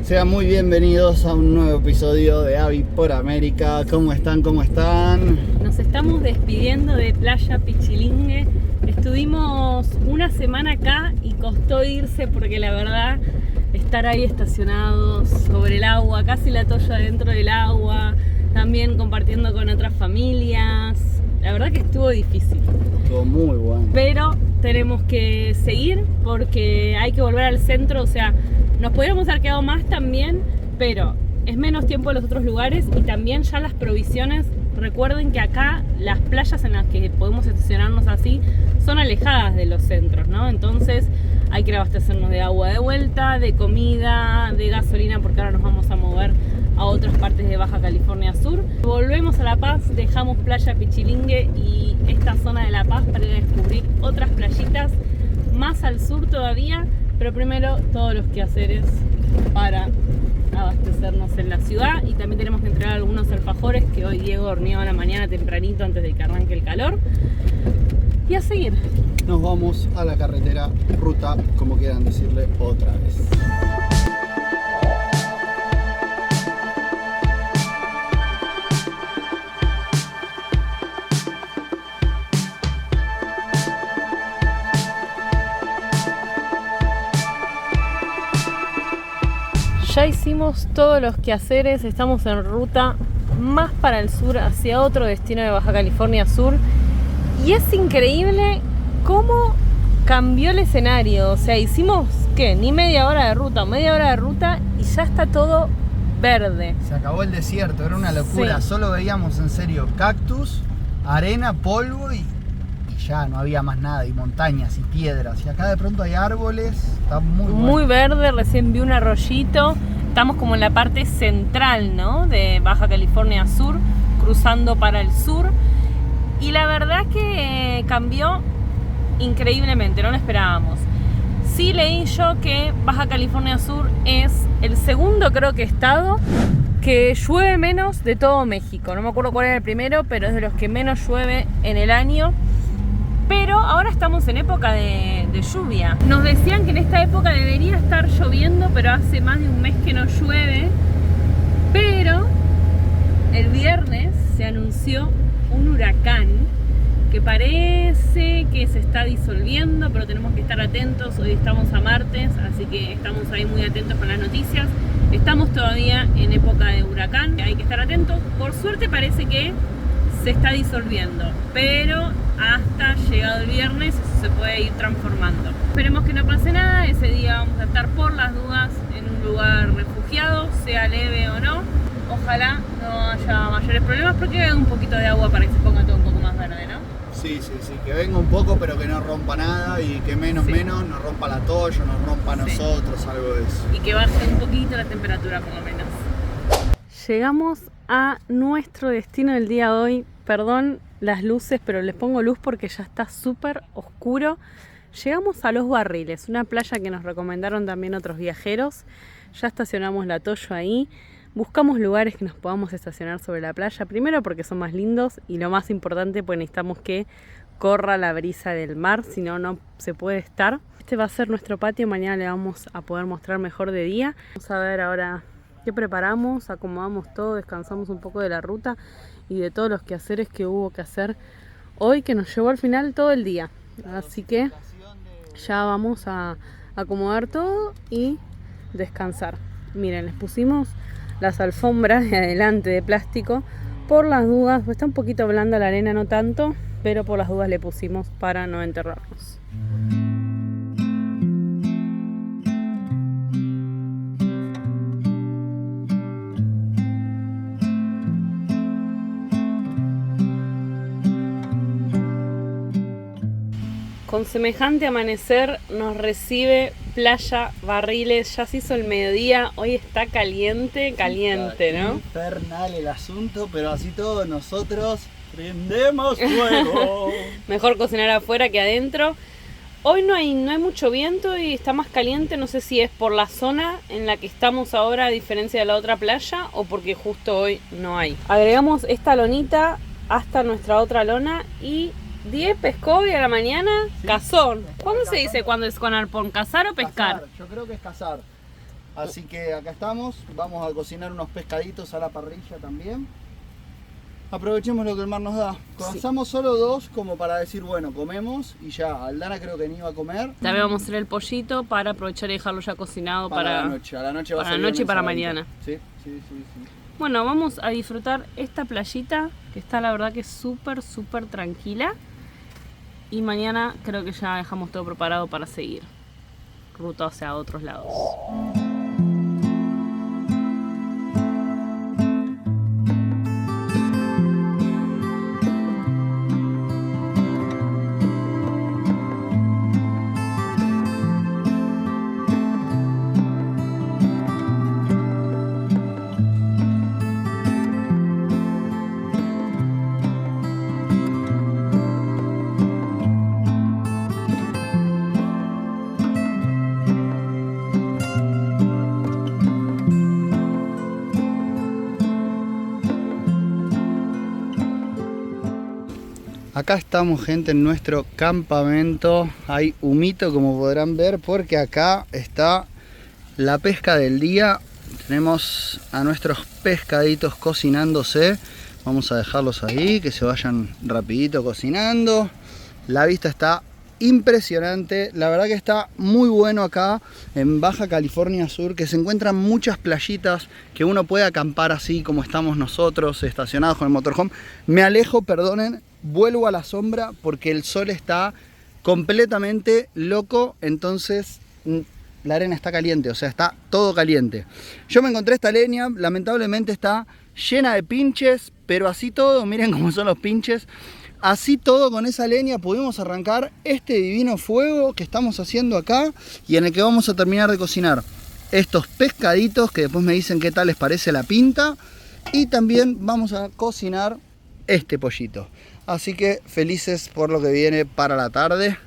Sean muy bienvenidos a un nuevo episodio de Avi por América. ¿Cómo están? ¿Cómo están? Nos estamos despidiendo de Playa Pichilingue. Estuvimos una semana acá y costó irse porque la verdad estar ahí estacionados sobre el agua, casi la toalla dentro del agua, también compartiendo con otras familias. La verdad que estuvo difícil. Estuvo muy bueno. Pero tenemos que seguir porque hay que volver al centro, o sea, nos podríamos haber quedado más también, pero es menos tiempo en los otros lugares y también ya las provisiones. Recuerden que acá las playas en las que podemos estacionarnos así son alejadas de los centros, ¿no? Entonces hay que abastecernos de agua de vuelta, de comida, de gasolina, porque ahora nos vamos a mover a otras partes de Baja California Sur. Volvemos a La Paz, dejamos Playa Pichilingue y esta zona de La Paz para ir a descubrir otras playitas más al sur todavía, pero primero todos los quehaceres para abastecernos en la ciudad, y también tenemos que entregar algunos alfajores que hoy Diego horneó a la mañana tempranito antes de que arranque el calor, y a seguir. Nos vamos a la carretera, ruta, como quieran decirle otra vez. Ya hicimos todos los quehaceres, estamos en ruta más para el sur, hacia otro destino de Baja California Sur, y es increíble cómo cambió el escenario. O sea, hicimos, ¿qué? Ni media hora de ruta y ya está todo verde. Se acabó el desierto, era una locura. Sí. Solo veíamos en serio cactus, arena, polvo y ya no había más nada, y montañas y piedras, y acá de pronto hay árboles. Está muy bueno. Muy verde, recién vi un arroyito. Estamos como en la parte central, ¿no?, de Baja California Sur, cruzando para el sur, y la verdad que cambió increíblemente, no lo esperábamos. Sí leí yo que Baja California Sur es el segundo, creo que, estado que llueve menos de todo México. No me acuerdo cuál era el primero, pero es de los que menos llueve en el año. Pero ahora estamos en época de lluvia. Nos decían que en esta época debería estar lloviendo, pero hace más de un mes que no llueve. Pero el viernes se anunció un huracán que parece que se está disolviendo, pero tenemos que estar atentos. Hoy estamos a martes, así que estamos ahí muy atentos con las noticias. Estamos todavía en época de huracán, hay que estar atentos. Por suerte parece que se está disolviendo, pero hasta llegado el viernes eso se puede ir transformando. Esperemos que no pase nada. Ese día vamos a estar por las dudas en un lugar refugiado, sea leve o no. Ojalá no haya mayores problemas, porque hay un poquito de agua para que se ponga todo un poco más verde, ¿no? Sí, que venga un poco, pero que no rompa nada, y que menos nos rompa la toalla, nos rompa a nosotros, algo de eso. Y que baje un poquito la temperatura por lo menos. Llegamos a nuestro destino del día de hoy. Perdón las luces, pero les pongo luz porque ya está súper oscuro. Llegamos a Los Barriles, una playa que nos recomendaron también otros viajeros. Ya estacionamos la Toyo ahí. Buscamos lugares que nos podamos estacionar sobre la playa, primero porque son más lindos, y lo más importante, pues necesitamos que corra la brisa del mar, si no, no se puede estar. Este va a ser nuestro patio, mañana le vamos a poder mostrar mejor de día. Vamos a ver ahora qué preparamos, acomodamos todo, descansamos un poco de la ruta y de todos los quehaceres que hubo que hacer hoy, que nos llevó al final todo el día. Así que ya vamos a acomodar todo y descansar. Miren, les pusimos las alfombras de adelante de plástico por las dudas. Está un poquito blanda la arena, no tanto, pero por las dudas le pusimos para no enterrarnos. Con semejante amanecer nos recibe Playa Barriles. Ya se hizo el mediodía, hoy está caliente, ¿no? Infernal el asunto, pero así todo nosotros prendemos fuego. Mejor cocinar afuera que adentro. Hoy no hay mucho viento y está más caliente. No sé si es por la zona en la que estamos ahora, a diferencia de la otra playa, o porque justo hoy no hay. Agregamos esta lonita hasta nuestra otra lona y 10 pescó hoy a la mañana, sí. Cazón. ¿Cuándo se dice cuando es con arpón? ¿Cazar o pescar? Cazar. Yo creo que es cazar. Así que acá estamos, vamos a cocinar unos pescaditos a la parrilla también. Aprovechemos lo que el mar nos da. Cazamos solo 2 como para decir, bueno, comemos y ya. Aldana creo que ni iba a comer. También vamos a hacer el pollito para aprovechar y dejarlo ya cocinado para la noche. A la noche va a para ser la noche y para mañana. Sí. Bueno, vamos a disfrutar esta playita que está la verdad que súper tranquila. Y mañana creo que ya dejamos todo preparado para seguir ruta hacia otros lados. Acá estamos, gente, en nuestro campamento. Hay humito, como podrán ver, porque acá está la pesca del día. Tenemos a nuestros pescaditos cocinándose. Vamos a dejarlos ahí, que se vayan rapidito cocinando. La vista está impresionante. La verdad que está muy bueno acá en Baja California Sur, que se encuentran muchas playitas que uno puede acampar así como estamos nosotros, estacionados con el motorhome. Me alejo, perdonen. Vuelvo a la sombra porque el sol está completamente loco, entonces la arena está caliente, o sea, está todo caliente. Yo me encontré esta leña, lamentablemente está llena de pinches, pero así todo, miren cómo son los pinches. Así todo, con esa leña pudimos arrancar este divino fuego que estamos haciendo acá y en el que vamos a terminar de cocinar estos pescaditos que después me dicen qué tal les parece la pinta, y también vamos a cocinar este pollito. Así que felices por lo que viene para la tarde.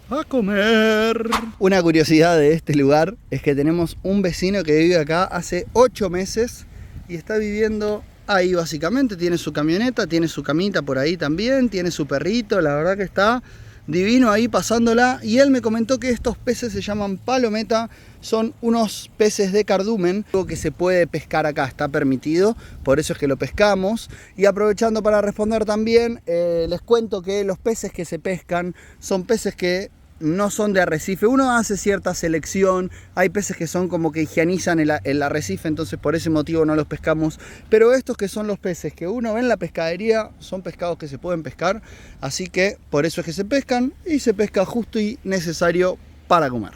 ¡A comer! Una curiosidad de este lugar es que tenemos un vecino que vive acá hace 8 meses y está viviendo ahí básicamente. Tiene su camioneta, tiene su camita por ahí también, tiene su perrito. La verdad que está divino ahí pasándola. Y él me comentó que estos peces se llaman palometa. Son unos peces de cardumen, algo que se puede pescar acá, está permitido, por eso es que lo pescamos. Y aprovechando para responder también, les cuento que los peces que se pescan son peces que no son de arrecife. Uno hace cierta selección, hay peces que son como que higienizan el arrecife, entonces por ese motivo no los pescamos. Pero estos que son los peces que uno ve en la pescadería son pescados que se pueden pescar, así que por eso es que se pescan y se pesca justo y necesario para comer.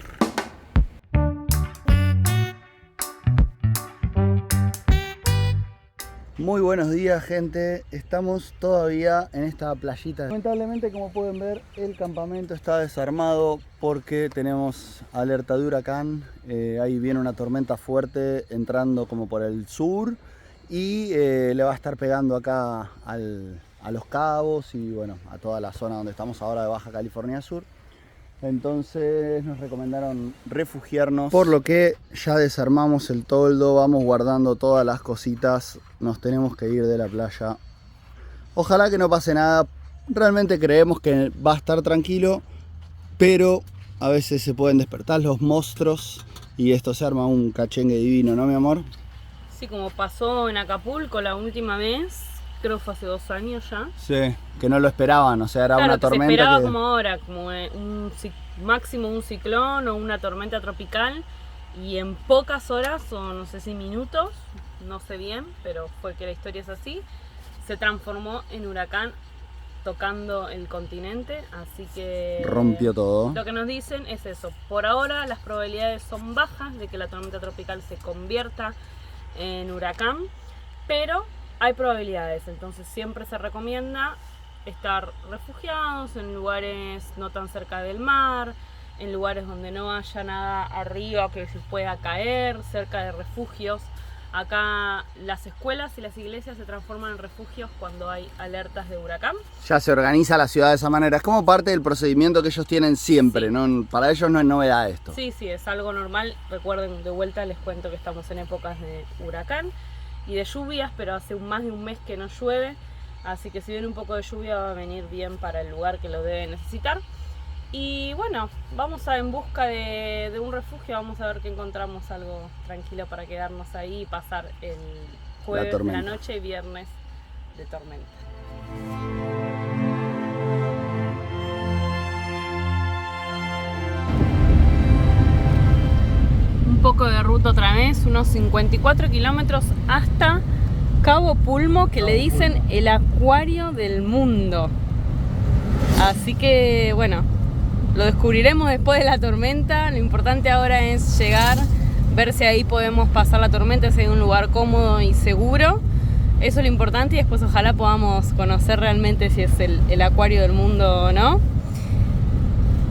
Muy buenos días, gente, estamos todavía en esta playita. Lamentablemente, como pueden ver, el campamento está desarmado porque tenemos alerta de huracán. Ahí viene una tormenta fuerte entrando como por el sur y le va a estar pegando acá a Los Cabos y bueno, a toda la zona donde estamos ahora de Baja California Sur. Entonces nos recomendaron refugiarnos, por lo que ya desarmamos el toldo, vamos guardando todas las cositas, nos tenemos que ir de la playa. Ojalá que no pase nada, realmente creemos que va a estar tranquilo, pero a veces se pueden despertar los monstruos y esto se arma un cachengue divino, ¿no, mi amor? Sí, como pasó en Acapulco la última vez, creo que fue hace 2 años ya. Sí, que no lo esperaban, o sea, era claro, una tormenta se esperaba que... como ahora, como máximo un ciclón o una tormenta tropical, y en pocas horas, o no sé si minutos, no sé bien, pero fue que la historia es así, se transformó en huracán tocando el continente, así que... rompió todo. Lo que nos dicen es eso, por ahora las probabilidades son bajas de que la tormenta tropical se convierta en huracán, pero hay probabilidades, entonces siempre se recomienda estar refugiados en lugares no tan cerca del mar, en lugares donde no haya nada arriba que se pueda caer, cerca de refugios. Acá las escuelas y las iglesias se transforman en refugios cuando hay alertas de huracán. Ya se organiza la ciudad de esa manera, es como parte del procedimiento que ellos tienen siempre, sí. ¿no? Para ellos no es novedad esto. Sí, es algo normal. Recuerden, de vuelta les cuento que estamos en épocas de huracán y de lluvias, pero hace más de un mes que no llueve, así que si viene un poco de lluvia va a venir bien para el lugar que lo debe necesitar. Y bueno, vamos en busca de un refugio, vamos a ver que encontramos algo tranquilo para quedarnos ahí y pasar el jueves de la noche y viernes de tormenta. Un poco de ruta otra vez, unos 54 kilómetros hasta Cabo Pulmo, que le dicen el acuario del mundo. Así que bueno, lo descubriremos después de la tormenta. Lo importante ahora es llegar, ver si ahí podemos pasar la tormenta, si hay un lugar cómodo y seguro. Eso es lo importante, y después ojalá podamos conocer realmente si es el acuario del mundo o no.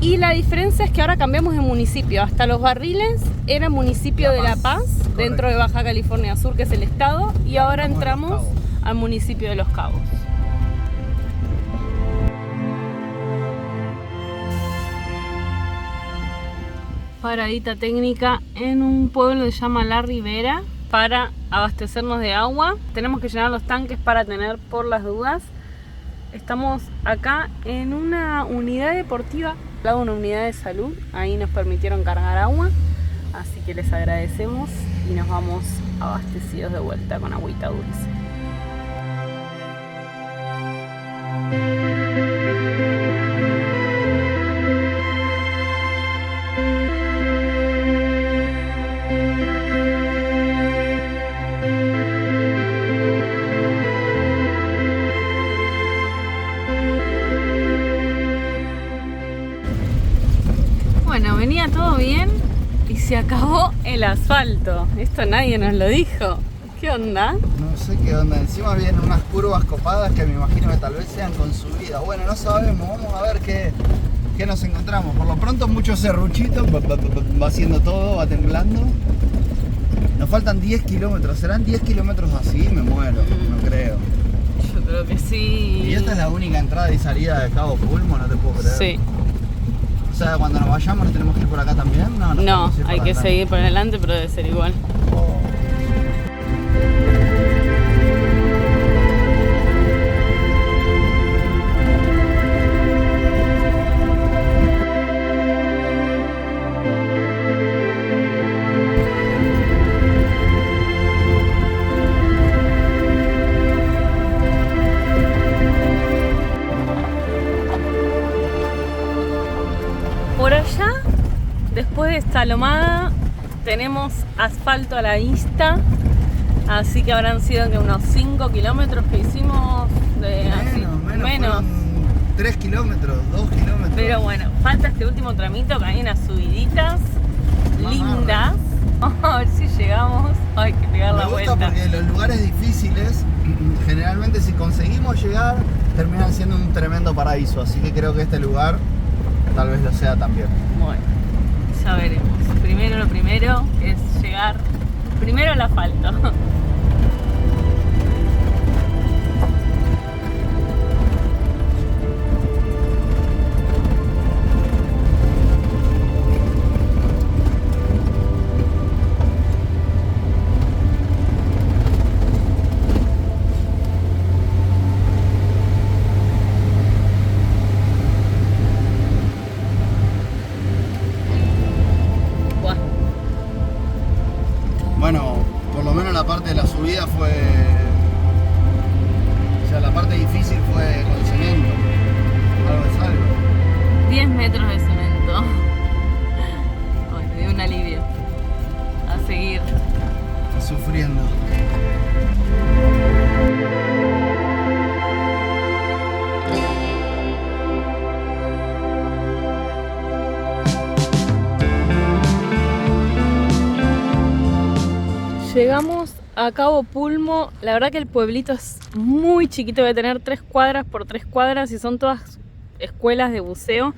Y la diferencia es que ahora cambiamos de municipio. Hasta Los Barriles era municipio de La Paz, dentro de Baja California Sur, que es el estado, y ahora entramos al municipio de Los Cabos. Paradita técnica en un pueblo que se llama La Ribera para abastecernos de agua. Tenemos que llenar los tanques para tener por las dudas. Estamos acá en una unidad deportiva, al lado de una unidad de salud. Ahí nos permitieron cargar agua, así que les agradecemos y nos vamos abastecidos de vuelta con agüita dulce. Bueno, venía todo bien y se acabó el asfalto. Esto nadie nos lo dijo. ¿Qué onda? No sé qué onda. Encima vienen unas curvas copadas que me imagino que tal vez sean con subida. Bueno, no sabemos. Vamos a ver qué nos encontramos. Por lo pronto mucho serruchito. Va haciendo todo, va temblando. Nos faltan 10 kilómetros. ¿Serán 10 kilómetros así? Me muero. No creo. Yo creo que sí. ¿Y esta es la única entrada y salida de Cabo Pulmo? No te puedo creer. Sí. O sea, cuando nos vayamos, ¿no tenemos que ir por acá también? No, hay que seguir por adelante, pero debe ser igual. Oh. Por allá, después de esta lomada, tenemos asfalto a la vista, así que habrán sido que unos 5 kilómetros que hicimos de menos. 3 kilómetros, 2 kilómetros. Pero bueno, falta este último tramito que hay unas subiditas lindas. Vamos a ver si llegamos. Hay que pegar la vuelta. Me gusta porque los lugares difíciles, generalmente si conseguimos llegar, terminan siendo un tremendo paraíso. Así que creo que este lugar tal vez lo sea también. Bueno, ya veremos. Primero lo primero es llegar primero al asfalto. Bueno, por lo menos la parte de la subida fue... O sea, la parte difícil fue con cemento. Algo es algo. 10 metros de cemento. Ay, me dio un alivio. A seguir. Sufriendo. Llegamos a Cabo Pulmo. La verdad que el pueblito es muy chiquito, debe tener 3 cuadras por 3 cuadras y son todas escuelas de buceo,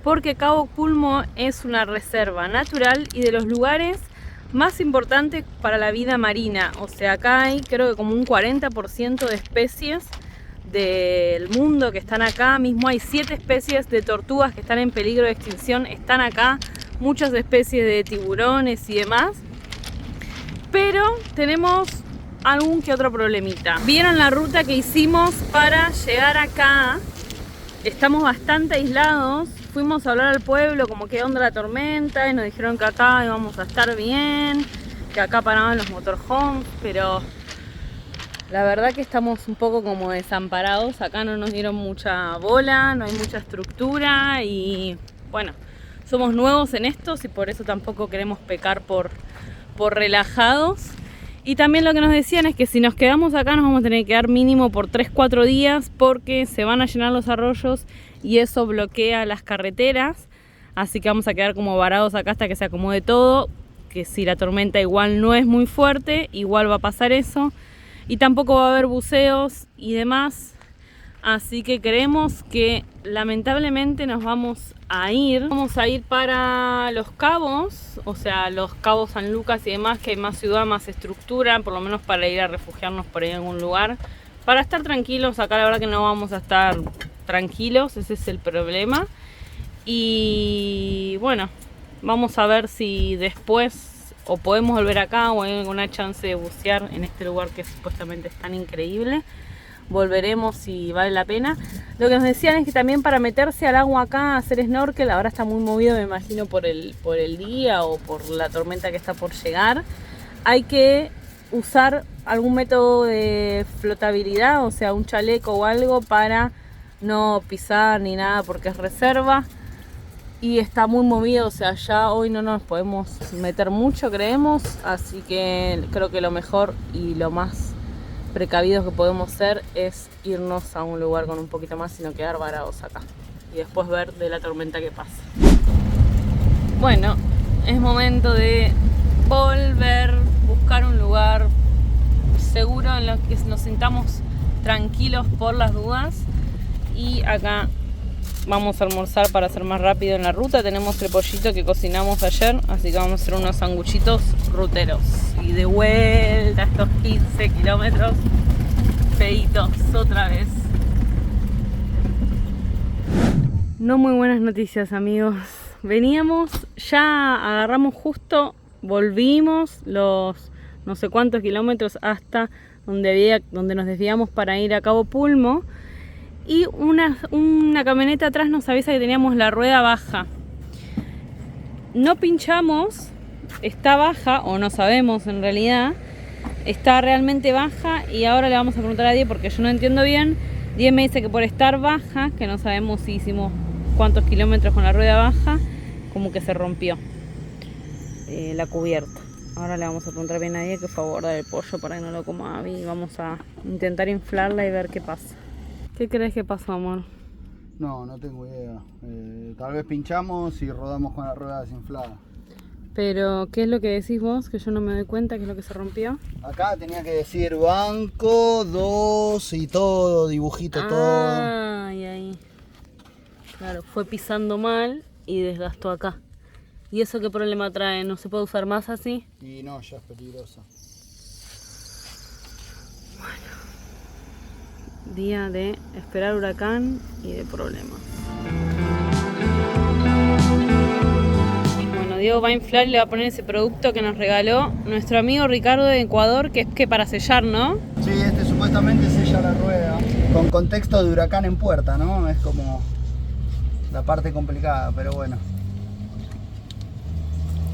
porque Cabo Pulmo es una reserva natural y de los lugares más importantes para la vida marina. O sea, acá hay creo que como un 40% de especies del mundo que están acá. Mismo hay 7 especies de tortugas que están en peligro de extinción, están acá. Muchas especies de tiburones y demás. Pero tenemos algún que otro problemita. ¿Vieron la ruta que hicimos para llegar acá? Estamos bastante aislados. fuimos a hablar al pueblo como qué onda la tormenta y nos dijeron que acá íbamos a estar bien, que acá paraban los motorhomes, pero la verdad que estamos un poco como desamparados. Acá no nos dieron mucha bola, no hay mucha estructura y bueno, somos nuevos en estos y por eso tampoco queremos pecar por relajados. Y también lo que nos decían es que si nos quedamos acá nos vamos a tener que quedar mínimo por 3-4 días porque se van a llenar los arroyos y eso bloquea las carreteras. Así que vamos a quedar como varados acá hasta que se acomode todo, que si la tormenta igual no es muy fuerte, igual va a pasar eso. Y tampoco va a haber buceos y demás. Así que creemos que lamentablemente nos vamos a ir. Vamos a ir para Los Cabos, o sea, Los Cabos San Lucas y demás, que hay más ciudad, más estructura, por lo menos para ir a refugiarnos por ahí en algún lugar. Para estar tranquilos, acá la verdad que no vamos a estar tranquilos, ese es el problema. Y bueno, vamos a ver si después o podemos volver acá o hay alguna chance de bucear en este lugar que supuestamente es tan increíble. Volveremos si vale la pena. Lo que nos decían es que también para meterse al agua acá a hacer snorkel, ahora está muy movido, me imagino por el día o por la tormenta que está por llegar, hay que usar algún método de flotabilidad, o sea un chaleco o algo para no pisar ni nada porque es reserva y está muy movido, o sea ya hoy no nos podemos meter mucho creemos, así que creo que lo mejor y lo más precavidos que podemos ser es irnos a un lugar con un poquito más y no quedar varados acá y después ver de la tormenta que pasa. Bueno, es momento de volver, buscar un lugar seguro en el que nos sintamos tranquilos por las dudas y acá vamos a almorzar para ser más rápido en la ruta. Tenemos el pollito que cocinamos ayer, así que vamos a hacer unos sanguchitos ruteros. Y de vuelta estos 15 kilómetros feitos otra vez. No muy buenas noticias, amigos. Veníamos, ya agarramos justo, volvimos los no sé cuántos kilómetros hasta donde nos desviamos para ir a Cabo Pulmo. Y una camioneta atrás nos avisa que teníamos la rueda baja. No pinchamos, está baja, o no sabemos en realidad, está realmente baja y ahora le vamos a preguntar a Die porque yo no entiendo bien. Die me dice que por estar baja, que no sabemos si hicimos cuántos kilómetros con la rueda baja, como que se rompió la cubierta. Ahora le vamos a preguntar bien a Die que fue a guardar el pollo para que no lo coma Abby y vamos a intentar inflarla y ver qué pasa. ¿Qué crees que pasó, amor? No, no tengo idea. Tal vez pinchamos y rodamos con la rueda desinflada. Pero, ¿qué es lo que decís vos? Que yo no me doy cuenta, ¿qué es lo que se rompió? Acá tenía que decir banco, 2 y todo, dibujito, todo. Ah, y ahí. Claro, fue pisando mal y desgastó acá. ¿Y eso qué problema trae? ¿No se puede usar más así? Y no, ya es peligroso. Día de esperar huracán y de problemas. Bueno, Diego va a inflar y le va a poner ese producto que nos regaló nuestro amigo Ricardo de Ecuador, que es que para sellar, ¿no? Sí, este supuestamente sella la rueda. Con contexto de huracán en puerta, ¿no? Es como la parte complicada, pero bueno.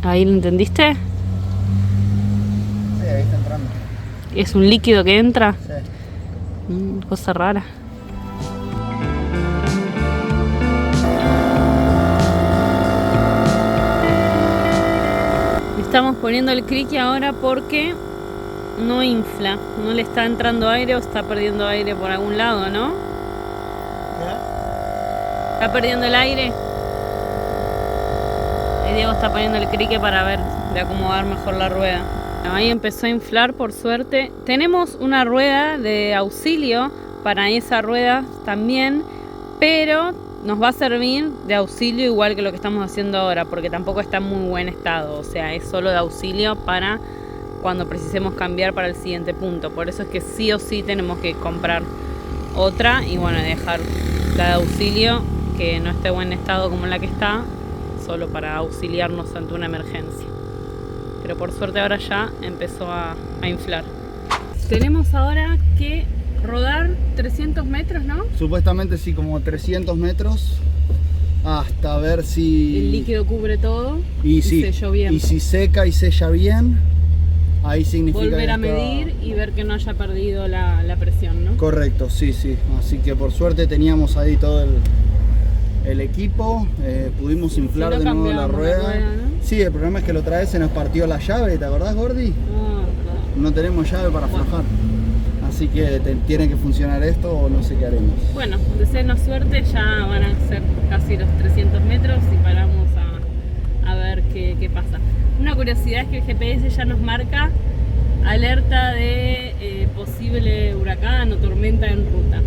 ¿Ahí lo entendiste? Sí, ahí está entrando. ¿Es un líquido que entra? Sí. Cosa rara. Estamos poniendo el criqui ahora porque no infla, no le está entrando aire o está perdiendo aire por algún lado, ¿no? ¿Qué? ¿Está perdiendo el aire? Y Diego está poniendo el criqui para ver de acomodar mejor la rueda. Ahí empezó a inflar, por suerte. Tenemos una rueda de auxilio para esa rueda también, pero nos va a servir de auxilio igual que lo que estamos haciendo ahora, porque tampoco está en muy buen estado, o sea, es solo de auxilio para cuando precisemos cambiar para el siguiente punto. Por eso es que sí o sí tenemos que comprar otra y bueno, dejar la de auxilio que no esté en buen estado como la que está, solo para auxiliarnos ante una emergencia. Pero por suerte ahora ya empezó a inflar. Tenemos ahora que rodar 300 metros, ¿no? Supuestamente sí, como 300 metros. hasta ver si el líquido cubre todo y selló bien. Y si seca y sella bien, ahí significa volver que a medir y ver que no haya perdido la presión, ¿no? Correcto, sí. Así que por suerte teníamos ahí todo el equipo, pudimos inflar de nuevo la rueda. ¿no? Sí, el problema es que la otra vez se nos partió la llave, ¿te acordás, Gordi? No tenemos llave para aflojar. Así que tiene que funcionar esto o no sé qué haremos. Bueno, deseenos suerte, ya van a ser casi los 300 metros y paramos a ver qué pasa. Una curiosidad es que el GPS ya nos marca alerta de posible huracán o tormenta en ruta.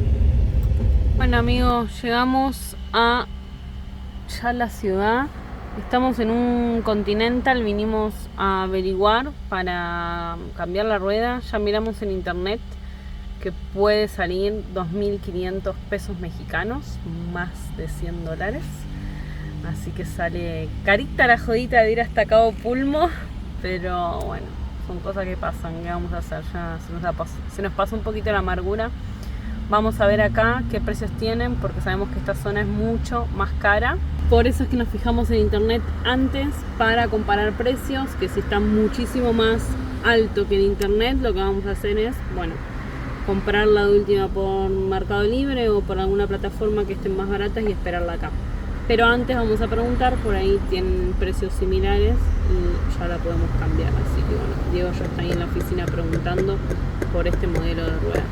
Bueno amigos, llegamos a ya la ciudad. Estamos en un Continental, vinimos a averiguar para cambiar la rueda. Ya miramos en internet que puede salir 2.500 pesos mexicanos, más de $100. Así que sale carita la jodita de ir hasta Cabo Pulmo, pero bueno, son cosas que pasan. ¿Qué vamos a hacer? Ya se nos pasó un poquito la amargura. Vamos a ver acá qué precios tienen, porque sabemos que esta zona es mucho más cara. Por eso es que nos fijamos en internet antes para comparar precios, que si está muchísimo más alto que en internet, lo que vamos a hacer es, bueno, comprarla de última por Mercado Libre o por alguna plataforma que estén más baratas y esperarla acá. Pero antes vamos a preguntar, por ahí tienen precios similares y ya la podemos cambiar. Así que bueno, Diego ya está ahí en la oficina preguntando por este modelo de rueda.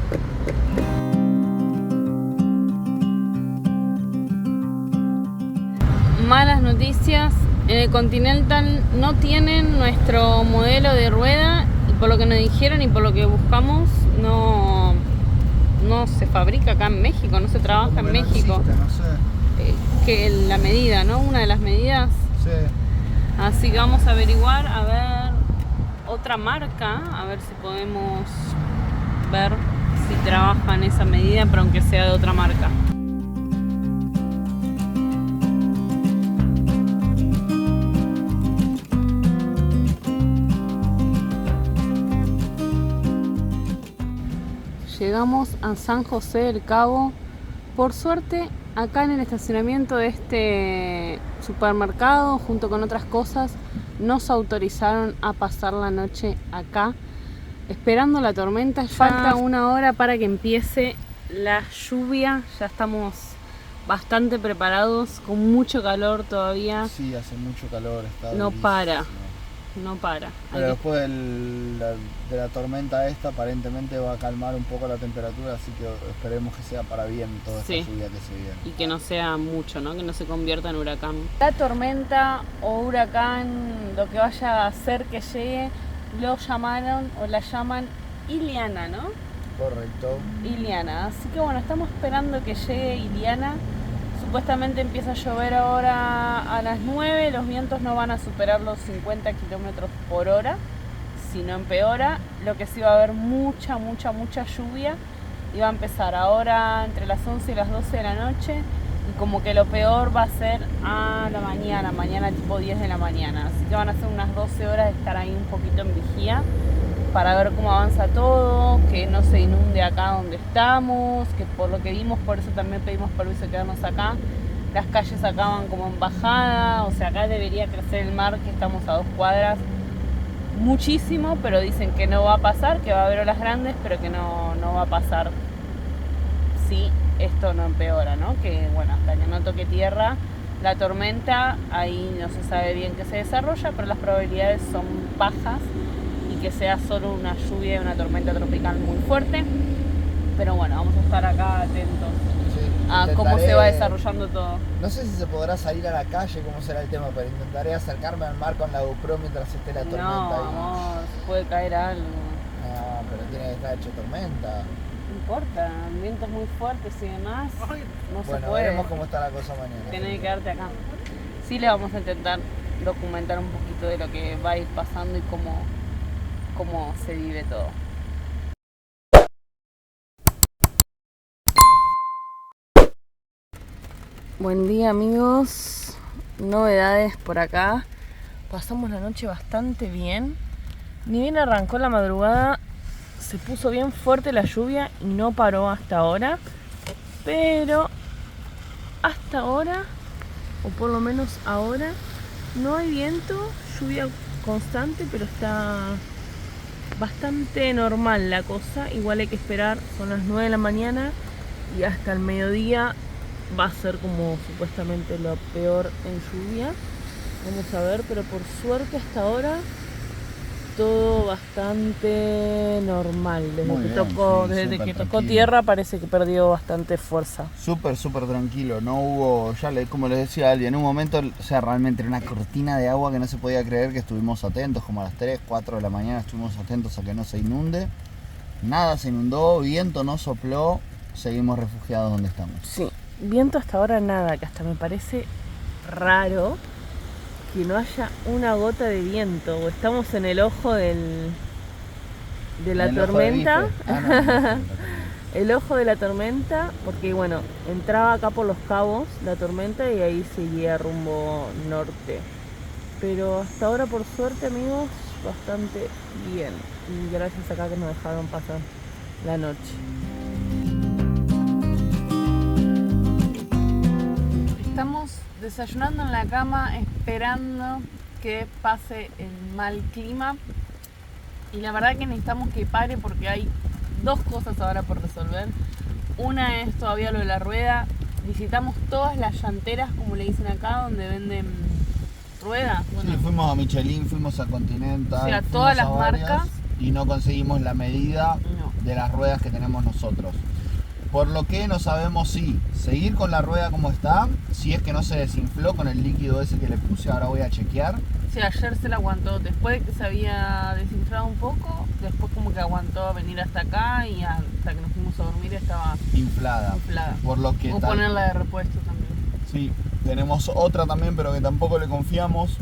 Malas noticias, en el Continental no tienen nuestro modelo de rueda y por lo que nos dijeron y por lo que buscamos no se fabrica acá en México, no se trabaja en México. Existe, no sé. Que la medida, ¿no? Una de las medidas. Sí. Así que vamos a averiguar, a ver otra marca, a ver si podemos ver si trabajan esa medida, pero aunque sea de otra marca. Llegamos a San José del Cabo. Por suerte, acá en el estacionamiento de este supermercado, junto con otras cosas, nos autorizaron a pasar la noche acá, esperando la tormenta. Falta una hora para que empiece la lluvia. Ya estamos bastante preparados, con mucho calor todavía. Sí, hace mucho calor. Está no durísimo. No para. Pero después de la tormenta esta, aparentemente va a calmar un poco la temperatura, así que esperemos que sea para bien toda esta lluvia que se viene. Y que no sea mucho, ¿no? Que no se convierta en huracán. La tormenta o huracán, lo que vaya a hacer que llegue, lo llamaron o la llaman Iliana, ¿no? Correcto. Iliana. Así que bueno, estamos esperando que llegue Iliana. Supuestamente empieza a llover ahora a las 9, los vientos no van a superar los 50 kilómetros por hora, si no empeora. Lo que sí va a haber mucha lluvia y va a empezar ahora entre las 11 y las 12 de la noche y como que lo peor va a ser a la mañana tipo 10 de la mañana. Así que van a ser unas 12 horas de estar ahí un poquito en vigía para ver cómo avanza todo, que no se inunde acá donde estamos, que por lo que vimos, por eso también pedimos permiso de quedarnos acá. Las calles acá van como en bajada, o sea, acá debería crecer el mar, que estamos a 2 cuadras, muchísimo, pero dicen que no va a pasar, que va a haber olas grandes, pero que no va a pasar si esto no empeora, ¿no? Que bueno, hasta que no toque tierra la tormenta, ahí no se sabe bien qué se desarrolla, pero las probabilidades son bajas que sea solo una lluvia y una tormenta tropical muy fuerte. Pero bueno, vamos a estar acá atentos a cómo se va desarrollando todo. No sé si se podrá salir a la calle, cómo será el tema, pero intentaré acercarme al mar con la GoPro mientras esté la tormenta. No, amor, puede caer algo. No, pero tiene que estar hecho tormenta. No importa, el viento es muy fuerte y demás. No se puede. Bueno, veremos cómo está la cosa mañana. Tenés que quedarte acá. Sí, le vamos a intentar documentar un poquito de lo que va a ir pasando y cómo se vive todo. Buen día amigos, novedades por acá. Pasamos la noche bastante bien. Ni bien arrancó la madrugada, se puso bien fuerte la lluvia y no paró hasta ahora. Pero hasta ahora o por lo menos ahora. No hay viento, lluvia constante, pero está bastante normal la cosa. Igual hay que esperar, son las 9 de la mañana y hasta el mediodía va a ser como supuestamente lo peor en lluvia. Vamos a ver, pero por suerte hasta ahora todo bastante normal. Desde que tocó tierra parece que perdió bastante fuerza. Súper tranquilo, no hubo, como les decía alguien, en un momento, o sea, realmente era una cortina de agua que no se podía creer, que estuvimos atentos, como a las 3, 4 de la mañana estuvimos atentos a que no se inunde. Nada se inundó, viento no sopló, seguimos refugiados donde estamos. Sí, viento hasta ahora nada, que hasta me parece raro que no haya una gota de viento, o estamos en el ojo de la tormenta. El ojo de la tormenta, porque bueno, entraba acá por Los Cabos la tormenta y ahí seguía rumbo norte. Pero hasta ahora, por suerte, amigos, bastante bien. Y gracias acá que nos dejaron pasar la noche. Estamos desayunando en la cama, esperando que pase el mal clima. Y la verdad que necesitamos que pare porque hay dos cosas ahora por resolver. Una es todavía lo de la rueda. Visitamos todas las llanteras, como le dicen acá, donde venden ruedas. Bueno, sí, fuimos a Michelin, fuimos a Continental, o sea, todas las marcas, y no conseguimos la medida de las ruedas que tenemos nosotros. Por lo que no sabemos si seguir con la rueda como está, si es que no se desinfló con el líquido ese que le puse, ahora voy a chequear. Sí, ayer se la aguantó, después de que se había desinflado un poco, después como que aguantó a venir hasta acá y hasta que nos fuimos a dormir estaba inflada. Por lo que ponerla de repuesto también. Sí, tenemos otra también, pero que tampoco le confiamos,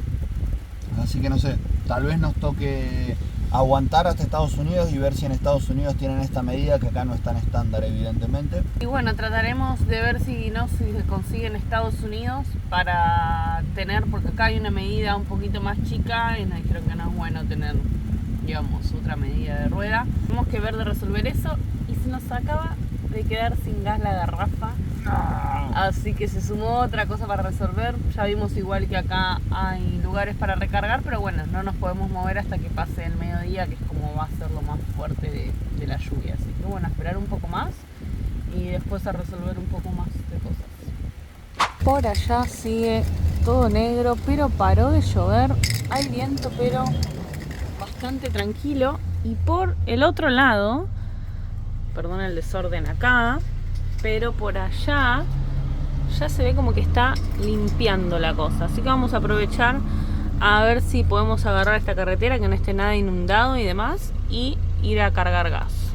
así que no sé, tal vez nos toque aguantar hasta Estados Unidos y ver si en Estados Unidos tienen esta medida, que acá no es tan estándar evidentemente. Y bueno, trataremos de ver si se consigue en Estados Unidos para tener, porque acá hay una medida un poquito más chica y creo que no es bueno tener, digamos, otra medida de rueda. Tenemos que ver de resolver eso y se nos acaba de quedar sin gas la garrafa. Así que se sumó otra cosa para resolver. Ya vimos igual que acá hay lugares para recargar, pero bueno, no nos podemos mover hasta que pase el mediodía, que es como va a ser lo más fuerte de la lluvia. Así que bueno, a esperar un poco más y después a resolver un poco más de cosas. Por allá sigue todo negro, pero paró de llover. Hay viento, pero bastante tranquilo. Y por el otro lado, perdón el desorden acá, pero por allá ya se ve como que está limpiando la cosa. Así que vamos a aprovechar a ver si podemos agarrar esta carretera que no esté nada inundado y demás y ir a cargar gas.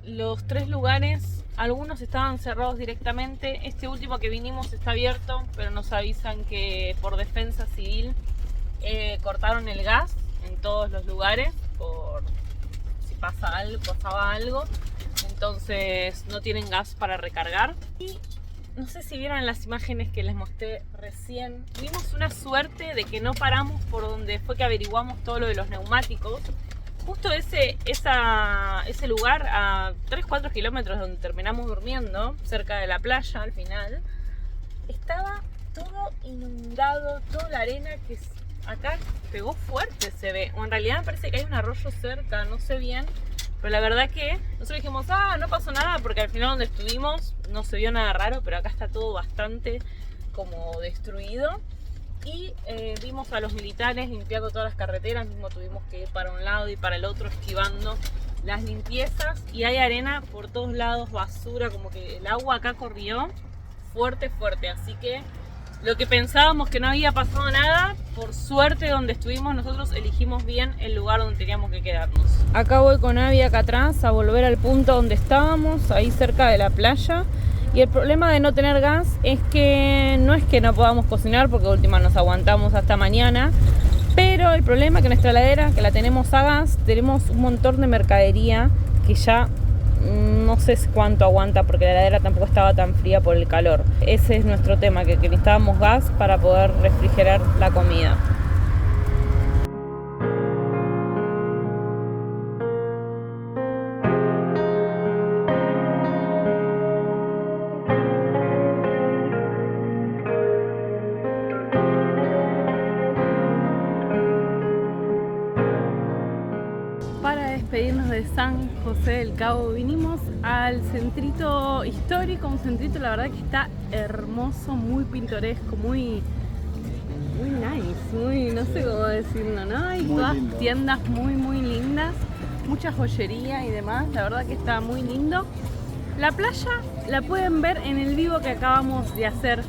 Los 3 lugares, algunos estaban cerrados directamente. Este último que vinimos está abierto, pero nos avisan que por defensa civil cortaron el gas en todos los lugares por si pasaba algo. Entonces no tienen gas para recargar. Y no sé si vieron las imágenes que les mostré recién. Tuvimos una suerte de que no paramos por donde fue que averiguamos todo lo de los neumáticos. Justo ese lugar, a 3-4 kilómetros donde terminamos durmiendo, cerca de la playa al final, estaba todo inundado, toda la arena que acá pegó fuerte se ve. O en realidad me parece que hay un arroyo cerca, no sé bien. Pero la verdad que nosotros dijimos, no pasó nada, porque al final donde estuvimos no se vio nada raro, pero acá está todo bastante como destruido. Y vimos a los militares limpiando todas las carreteras, mismo tuvimos que ir para un lado y para el otro esquivando las limpiezas. Y hay arena por todos lados, basura, como que el agua acá corrió fuerte, así que lo que pensábamos que no había pasado nada, por suerte donde estuvimos nosotros elegimos bien el lugar donde teníamos que quedarnos. Acá voy con Abby acá atrás a volver al punto donde estábamos, ahí cerca de la playa. Y el problema de no tener gas es que no podamos cocinar, porque última nos aguantamos hasta mañana, Pero el problema es que nuestra heladera, que la tenemos a gas, tenemos un montón de mercadería que ya no sé cuánto aguanta porque la heladera tampoco estaba tan fría por el calor. Ese es nuestro tema, que necesitábamos gas para poder refrigerar la comida. Para despedirnos de San José del Cabo vinimos al centrito histórico, un centrito la verdad que está hermoso, muy pintoresco, muy nice, no sé cómo decirlo, ¿no? Hay todas lindo. Tiendas muy lindas, mucha joyería y demás, la verdad que está muy lindo. La playa la pueden ver en el vivo que acabamos de hacer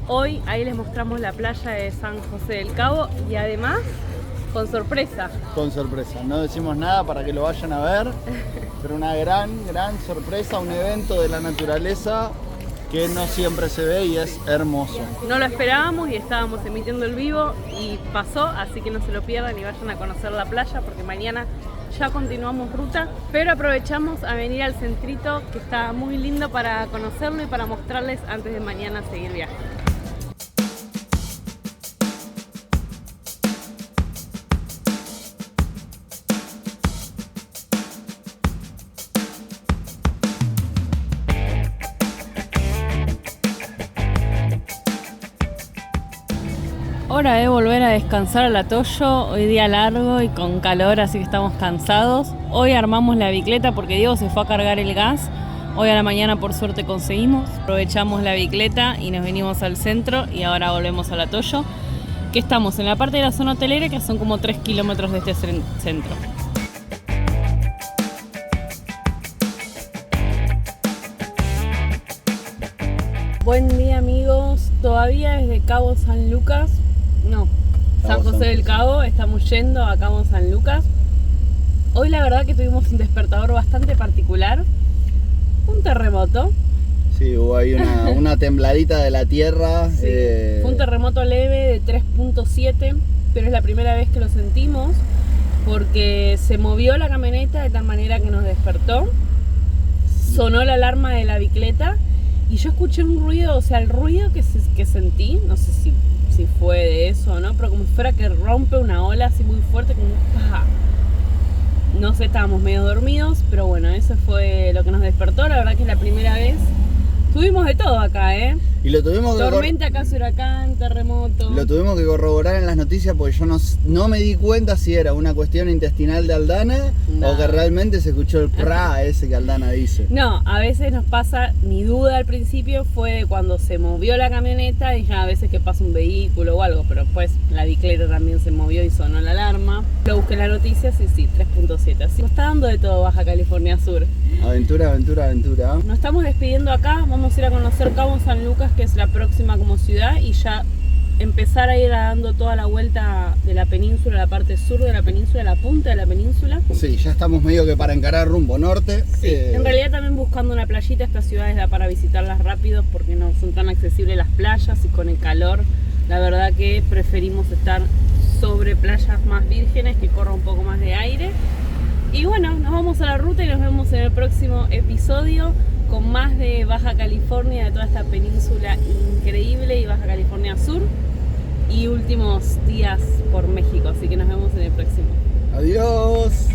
hoy, ahí les mostramos la playa de San José del Cabo y además con sorpresa. Con sorpresa, no decimos nada para que lo vayan a ver, pero una gran sorpresa, un evento de la naturaleza que no siempre se ve y es hermoso. No lo esperábamos y estábamos emitiendo el vivo y pasó, así que no se lo pierdan y vayan a conocer la playa porque mañana ya continuamos ruta, pero aprovechamos a venir al centrito que está muy lindo para conocerlo y para mostrarles antes de mañana seguir viaje. Hora de volver a descansar al Atoyo, hoy día largo y con calor, así que estamos cansados. Hoy armamos la bicicleta porque Diego se fue a cargar el gas. Hoy a la mañana por suerte conseguimos. Aprovechamos la bicicleta y nos venimos al centro y ahora volvemos al Atoyo, que estamos en la parte de la zona hotelera, que son como 3 kilómetros de este centro. Buen día amigos, todavía desde Cabo San Lucas. No, San José del Cabo, estamos yendo a Cabo San Lucas. Hoy la verdad que tuvimos un despertador bastante particular, un terremoto. Sí, hubo ahí una tembladita de la tierra. Sí, fue un terremoto leve de 3.7, pero es la primera vez que lo sentimos porque se movió la camioneta de tal manera que nos despertó. Sonó la alarma de la bicicleta y yo escuché un ruido, o sea, el ruido que sentí, no sé si fue de eso o no, pero como si fuera que rompe una ola así muy fuerte, como ¡pah! No sé, estábamos medio dormidos, pero bueno, eso fue lo que nos despertó. La verdad que es la primera vez. Tuvimos de todo acá, Y lo tuvimos que tormenta, casi huracán, terremoto. Lo tuvimos que corroborar en las noticias porque yo no me di cuenta si era una cuestión intestinal de Aldana o que realmente se escuchó el pra ese que Aldana dice. No, a veces nos pasa, mi duda al principio fue de cuando se movió la camioneta, dije a veces que pasa un vehículo o algo, pero después la bicicleta también se movió y sonó la alarma. Lo busqué en las noticias y sí, 3.7. Así nos está dando de todo Baja California Sur. Aventura. Nos estamos despidiendo acá, vamos a ir a conocer Cabo San Lucas, que es la próxima como ciudad, y ya empezar a ir dando toda la vuelta de la península, la parte sur de la península, la punta de la península. Sí, ya estamos medio que para encarar rumbo norte. Sí, en realidad también buscando una playita, estas ciudades da para visitarlas rápido porque no son tan accesibles las playas y con el calor, la verdad que preferimos estar sobre playas más vírgenes que corra un poco más de aire. Y bueno, nos vamos a la ruta y nos vemos en el próximo episodio con más de Baja California, de toda esta península increíble y Baja California Sur y últimos días por México, así que nos vemos en el próximo. Adiós.